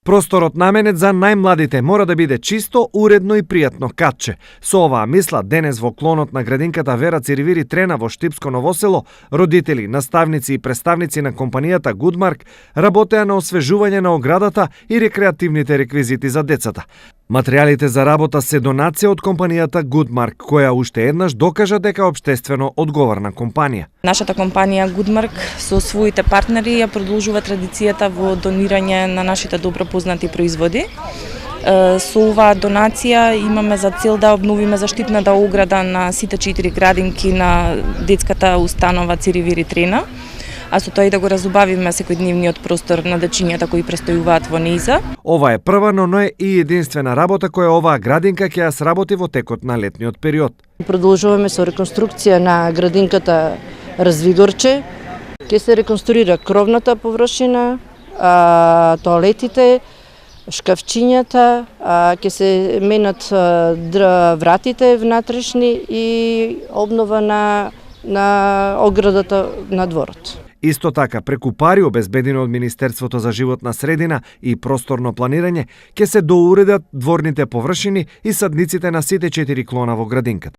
Просторот наменет за најмладите мора да биде чисто, уредно и пријатно катче. Со оваа мисла, денес во клонот на градинката Вера Циривири Трена во Штипско Новосело, родители, наставници и представници на компанијата Гудмарк работеа на освежување на оградата и рекреативните реквизити за децата. Материјалите за работа се донација од компанијата Гудмарк, која уште еднаш докажа дека е општествено одговорна компанија. Нашата компанија Гудмарк со своите партнери ја продолжува традицијата во донирање на нашите добро познати производи. Со оваа донација имаме за цел да обновиме заштитната ограда на сите 4 градинки на детската установа Циривири Трена, а со тоа и да го разубавиме секојдневниот простор на дечињата кои престојуваат во нејза. Ова е прва, но не и единствена работа која оваа градинка ќе ја сработи во текот на летниот период. Продолжуваме со реконструкција на градинката Развигорче. Ќе се реконструира кровната површина, тоалетите, шкафчињата, ќе се менат вратите внатрешни и обнова на оградата на дворот. Исто така, преку пари обезбедени од Министерството за животна средина и просторно планирање, ќе се доуредат дворните површини и садниците на сите 4 клона во градинката.